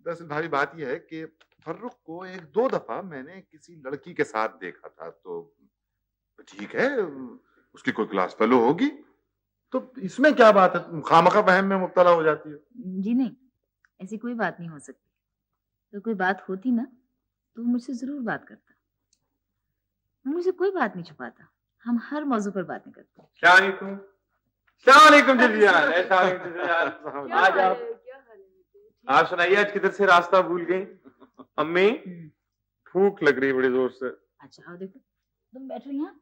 دراصل بھابھی بات یہ ہے کہ فرخ کو ایک دو دفعہ میں نے کسی لڑکی کے ساتھ دیکھا تھا، تو ٹھیک ہے اس کی کوئی کلاس فیلو ہوگی، تو اس میں کیا بات ہے، خامخواہ وہم میں مبتلا ہو جاتی ہے. جی نہیں، ایسی کوئی بات نہیں ہو سکتی. تو کوئی بات ہوتی نا تو مجھ سے ضرور بات کرتا. مجھ سے کوئی بات نہیں چھپاتا. ہم ہر موضوع پر باتیں کرتے ہیں. السلام علیکم. السلام علیکم جی جان. السلام علیکم جی جان. آج آپ سنائیے آج کدھر سے راستہ بھول گئی؟ امی بھوک لگ رہی بڑی زور سے. اچھا آؤ دیکھو تم بیٹھ رہی ہیں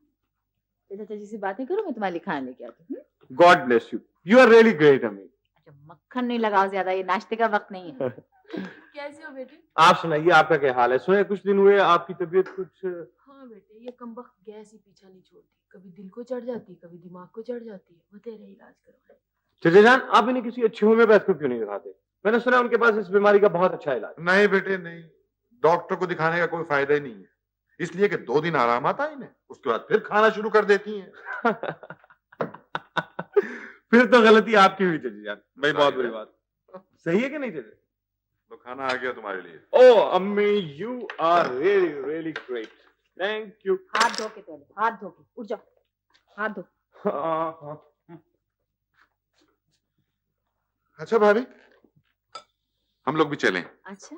چاچا جی سے باتیں کرو، میں تمہارے لیے کھانا لے کے آتی ہوں. God bless you. You are really great امی. اچھا مکھن نہیں لگاؤ زیادہ، یہ ناشتے کا وقت نہیں ہے. کیسے ہو بیٹے؟ آپ سنائیے آپ کا کیا حال ہے؟ سنے کچھ دن ہوئے آپ کی طبیعت کچھ. ہاں بیٹے یہ کمبخت گیس ہی پیچھا نہیں چھوڑتی، کبھی دل کو چڑھ جاتی کبھی دماغ کو چڑھ جاتی ہے. وہ تیرے علاج کروائے. چچا جان آپ انہیں کسی اچھے ہومیوپیتھ کو کیوں نہیں دکھاتے؟ میں نے سنا ان کے پاس اس بیماری کا بہت اچھا علاج. نہیں بیٹے نہیں، ڈاکٹر کو دکھانے کا کوئی فائدہ ہی نہیں ہے، اس لیے کہ 2 دن آرام آتا ہے انہیں، اس کے بعد پھر کھانا شروع کر دیتی ہیں. پھر تو غلطی آپ کی ہوئی چچا جان. بھائی بہت بری بات. صحیح ہے کہ نہیں چچا؟ تو کھانا آ گیا تمہارے لیے. او امی you are really really great. Thank you. ہاتھ دھو کے پہلے، ہاتھ دھو کے اٹھ جاؤ، ہاتھ دھو. ہاں. اچھا بھابھی ہم لوگ بھی چلیں. اچھا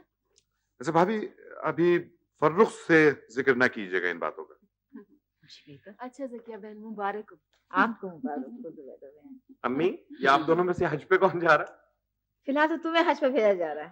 اچھا بھابھی ابھی فرخ سے ذکر نہ کیجیے گا ان باتوں کا. اچھا ذکیہ بہن مبارک ہو. آپ کو مبارک ہو. امی یہ آپ دونوں میں سے حج پہ کون جا رہا ہے؟ فی الحال تو تمہیں حج پہ بھیجا جا رہا ہے.